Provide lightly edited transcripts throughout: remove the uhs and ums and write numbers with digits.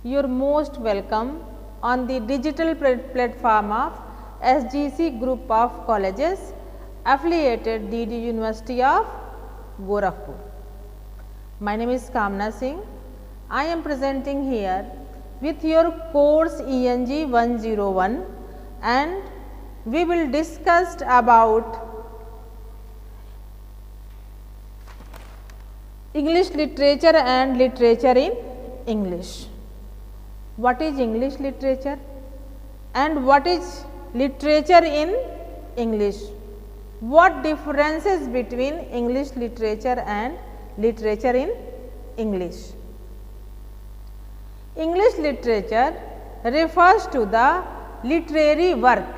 You're most welcome on the digital platform of SGC Group of Colleges affiliated DD University of Gorakhpur. My name is Kamna Singh. I am presenting here with your course ENG 101 and we will discuss about English literature and literature in English. What is English literature and what is literature in English? What differences between English literature and literature in English? English literature refers to the literary work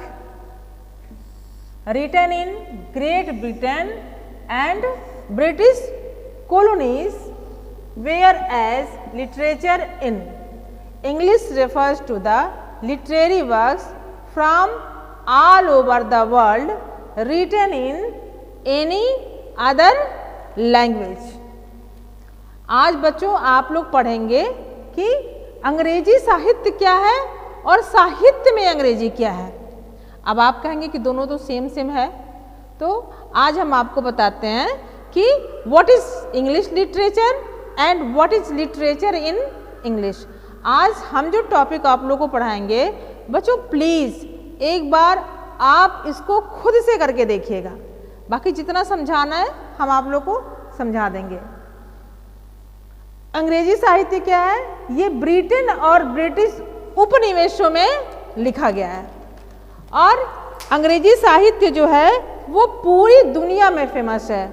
written in Great Britain and British colonies, whereas literature in English refers to the literary works from all over the world written in any other language. आज बच्चों आप लोग पढ़ेंगे कि अंग्रेजी साहित्य क्या है और साहित्य में अंग्रेजी क्या है। अब आप कहेंगे कि दोनों तो सेम है, तो आज हम आपको बताते हैं कि what is English literature and what is literature in English. आज हम जो टॉपिक आप लोगों को पढ़ाएंगे बच्चों प्लीज़ एक बार आप इसको खुद से करके देखिएगा, बाकी जितना समझाना है हम आप लोग को समझा देंगे। अंग्रेजी साहित्य क्या है? ये ब्रिटेन और ब्रिटिश उपनिवेशों में लिखा गया है और अंग्रेजी साहित्य जो है वो पूरी दुनिया में फेमस है।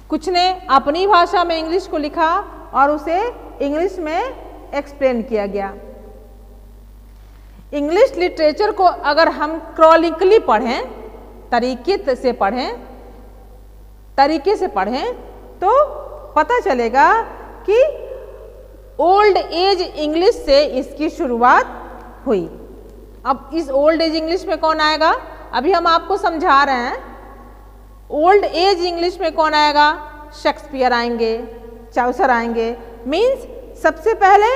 कुछ ने अपनी भाषा में इंग्लिश को लिखा और उसे इंग्लिश में एक्सप्लेन किया गया। इंग्लिश लिटरेचर को अगर हम क्रॉनिकली पढ़ें, तरीके से पढ़ें तो पता चलेगा कि ओल्ड एज इंग्लिश से इसकी शुरुआत हुई। अब इस ओल्ड एज इंग्लिश में कौन आएगा? अभी हम आपको समझा रहे हैं। ओल्ड एज इंग्लिश में कौन आएगा? शेक्सपियर आएंगे, चाउसर आएंगे। मीन्स सबसे पहले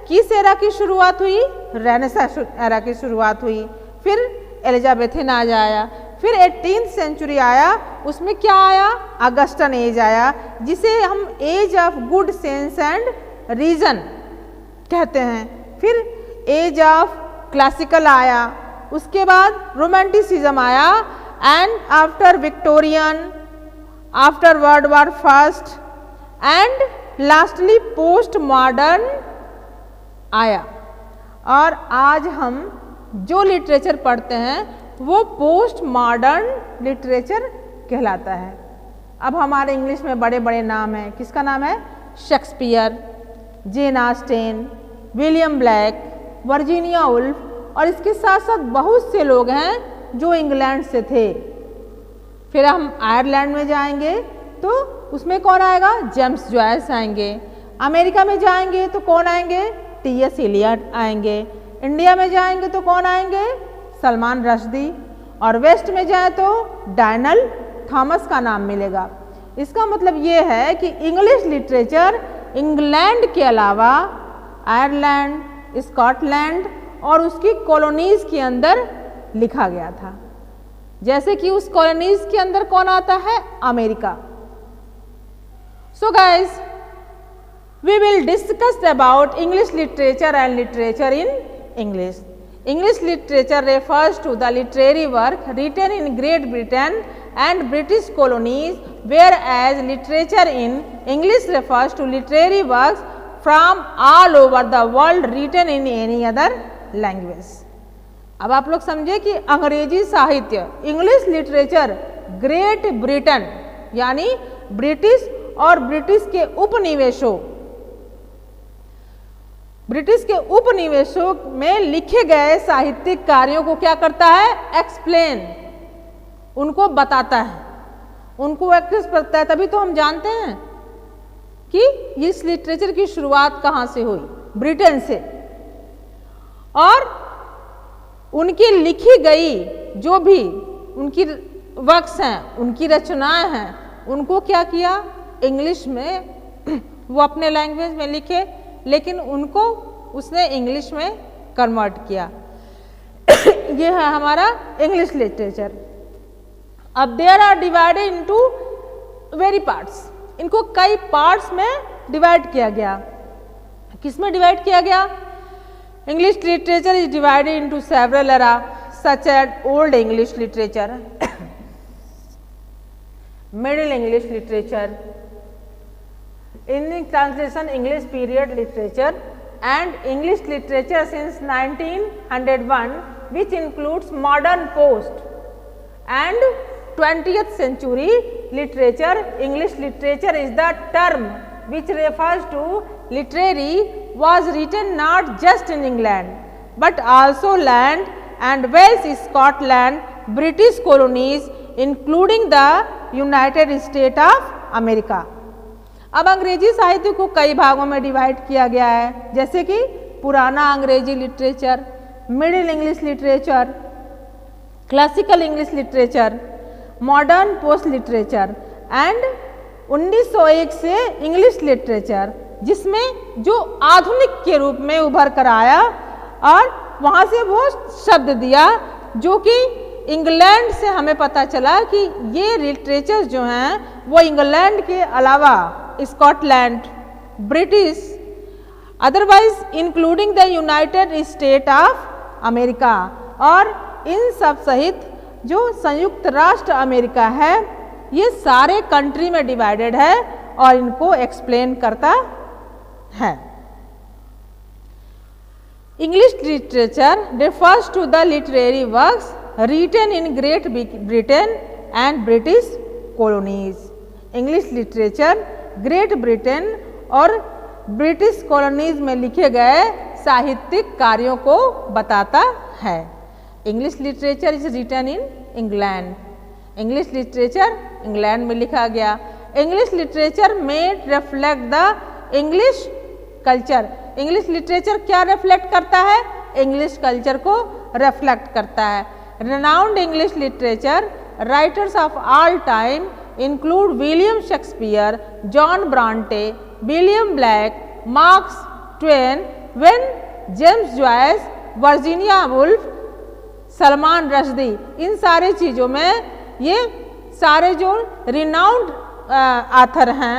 किस एरा की शुरुआत हुई? रेनेसां एरा की शुरुआत हुई। फिर एलिजाबेथन एज आया, फिर 18th सेंचुरी आया, उसमें क्या आया? अगस्टन एज आया, जिसे हम age of good sense and reason कहते हैं। फिर एज ऑफ क्लासिकल आया, उसके बाद रोमांटिसिज्म आया and after Victorian, after world war first and lastly post modern आया। और आज हम जो लिटरेचर पढ़ते हैं वो पोस्ट मॉडर्न लिटरेचर कहलाता है। अब हमारे इंग्लिश में बड़े बड़े नाम हैं। किसका नाम है? Shakespeare, Jane Austen, William Blake, Virginia Woolf और इसके साथ साथ बहुत से लोग हैं जो इंग्लैंड से थे। फिर हम आयरलैंड में जाएंगे तो उसमें कौन आएगा? जेम्स जॉयस आएंगे। अमेरिका में जाएंगे तो कौन आएंगे? टी.एस. इलियट आएंगे। इंडिया में जाएंगे तो कौन आएंगे? सलमान रश्दी। और वेस्ट में जाए तो डैनियल थॉमस का नाम मिलेगा। इसका मतलब ये है कि इंग्लिश लिटरेचर इंग्लैंड के अलावा आयरलैंड, स्कॉटलैंड और उसकी कॉलोनीज के अंदर लिखा गया था। जैसे कि उस कॉलोनीज के अंदर कौन आता है? America. So guys, we will discuss about English literature and literature in English. English literature refers to the literary work written in Great Britain and British colonies, whereas literature in English refers to literary works from all over the world written in any other language. अब आप लोग समझे कि अंग्रेजी साहित्य English literature great Britain यानी British और British उपनिवेशों में लिखे गए साहित्यिक कार्यों को क्या करता है? एक्सप्लेन, उनको बताता है, उनको एक्सप्रेस करता है। तभी तो हम जानते हैं कि इस लिटरेचर की शुरुआत कहाँ से हुई? ब्रिटेन से। और उनकी लिखी गई जो भी उनकी वर्क्स हैं, उनकी रचनाएं हैं, उनको क्या किया? इंग्लिश में वो अपने लैंग्वेज में लिखे, लेकिन उनको उसने इंग्लिश में कन्वर्ट किया। ये है हमारा इंग्लिश लिटरेचर। अब there are divided into very parts, इनको कई पार्ट्स में डिवाइड किया गया। किस में डिवाइड किया गया? English literature is divided into several era such as old English literature, middle English literature, in translation English period literature, and English literature since 1901, which includes modern post and 20th century literature. English literature is the term which refers to literary was written not just in England but also land and Wales, Scotland, British colonies including the United States of America. अब अंग्रेजी साहित्य को कई भागों में divide किया गया है, जैसे कि पुराना अंग्रेजी literature, middle English literature, classical English literature, modern post literature and 1901 से इंग्लिश लिटरेचर, जिसमें जो आधुनिक के रूप में उभर कर आया और वहाँ से वो शब्द दिया जो कि इंग्लैंड से हमें पता चला कि ये लिटरेचर जो हैं वो इंग्लैंड के अलावा Scotland, British, otherwise including the United state of America, और इन सब सहित जो संयुक्त राष्ट्र अमेरिका है, ये सारे कंट्री में डिवाइडेड है और इनको एक्सप्लेन करता है। English literature refers to the literary works written in Great Britain and British colonies. English literature great Britain और ब्रिटिश कॉलोनीज में लिखे गए साहित्यिक कार्यों को बताता है। English literature is written in England, English literature England में लिखा गया। इंग्लिश लिटरेचर में reflect the English culture, English literature क्या रिफ्लेक्ट करता है? इंग्लिश कल्चर को रिफ्लेक्ट करता है। Renowned English literature writers of all time include William Shakespeare, John Bronte, William Blake, Mark Twain, James Joyce, Virginia Woolf, Salman Rushdie, इन सारे चीज़ों में ये सारे जो रिनाउंड आथर हैं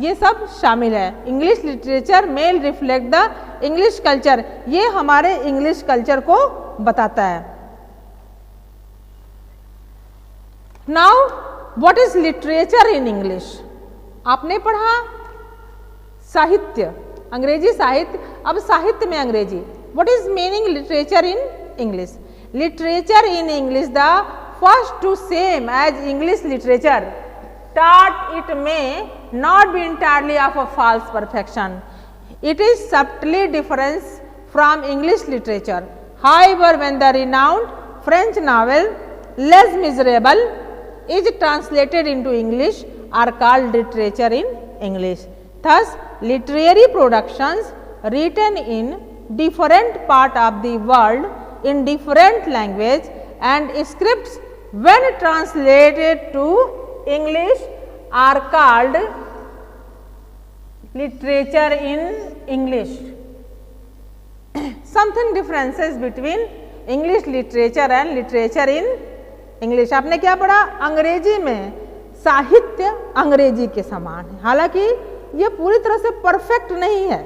ये सब शामिल है। English literature mail reflect the English culture, ये हमारे इंग्लिश कल्चर को बताता है। Now what is literature in English? आपने पढ़ा साहित्य, अंग्रेजी साहित्य, अब साहित्य में अंग्रेजी। What is meaning literature in English? Literature in English the first to same as English literature taught it may not be entirely of a false perfection. It is subtly different from English literature. However, when the renowned French novel Les Miserables is translated into English are called literature in English. Thus, literary productions written in different part of the world in different language and scripts when translated to English are called literature in English. Something differences between English literature and literature in English. आपने क्या पढ़ा? अंग्रेजी में साहित्य अंग्रेजी के समान है, हालांकि ये पूरी तरह से परफेक्ट नहीं है,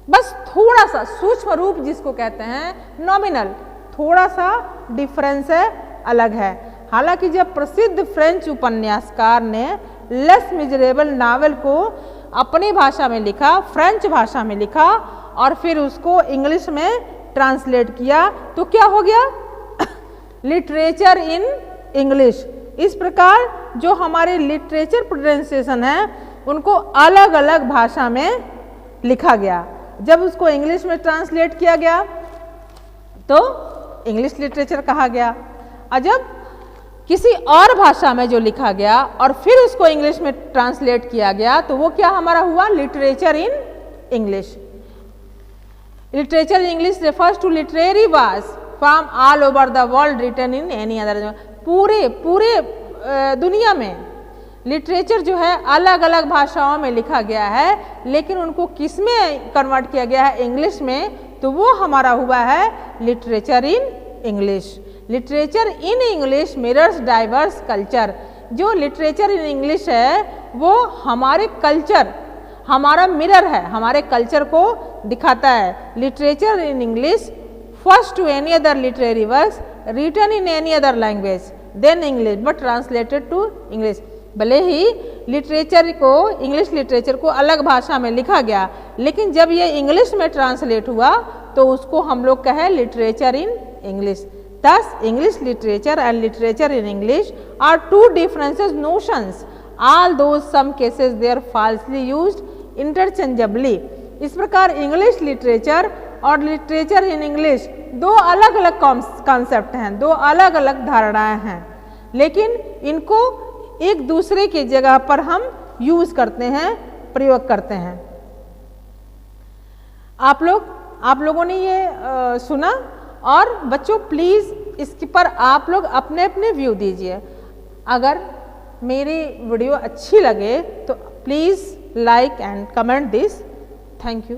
बस थोड़ा सा सूक्ष्म रूप जिसको कहते हैं नॉमिनल, थोड़ा सा डिफरेंस है, अलग है। हालांकि जब प्रसिद्ध फ्रेंच उपन्यासकार ने लेस मिजरेबल नावल को अपनी भाषा में लिखा, फ्रेंच भाषा में लिखा और फिर उसको इंग्लिश में ट्रांसलेट किया तो क्या हो गया? Literature in English. इस प्रकार जो हमारे लिटरेचर प्रोनाउंसिएशन है उनको अलग अलग भाषा में लिखा गया। जब उसको इंग्लिश में ट्रांसलेट किया गया तो इंग्लिश लिटरेचर कहा गया, और जब किसी और भाषा में जो लिखा गया और फिर उसको इंग्लिश में ट्रांसलेट किया गया तो वो क्या हमारा हुआ? Literature in English. Literature in English refers to literary works from all over the world written in any other. पूरे दुनिया में लिटरेचर जो है अलग अलग भाषाओं में लिखा गया है, लेकिन उनको किस में कन्वर्ट किया गया है, इंग्लिश में, तो वो हमारा हुआ है literature in English. Literature in English mirrors diverse culture. जो लिटरेचर इन इंग्लिश है वो हमारे कल्चर, हमारा मिरर है, हमारे कल्चर को दिखाता है। Literature in English first to any other literary works written in any other language than English but translated to English. भले ही लिटरेचर को, इंग्लिश लिटरेचर को अलग भाषा में लिखा गया, लेकिन जब ये इंग्लिश में ट्रांसलेट हुआ तो उसको हम लोग कहें literature in English. Thus, English literature and literature in English are two different notions, although some cases they are falsely used interchangeably. इस प्रकार इंग्लिश लिटरेचर और लिटरेचर इन इंग्लिश दो अलग अलग कॉन्सेप्ट हैं, दो अलग अलग धारणाएं हैं, लेकिन इनको एक दूसरे की जगह पर हम यूज करते हैं, प्रयोग करते हैं। आप लोगों ने ये सुना, और बच्चों प्लीज़ इसके पर आप लोग अपने अपने व्यू दीजिए। अगर मेरी वीडियो अच्छी लगे तो please like and comment this. Thank you.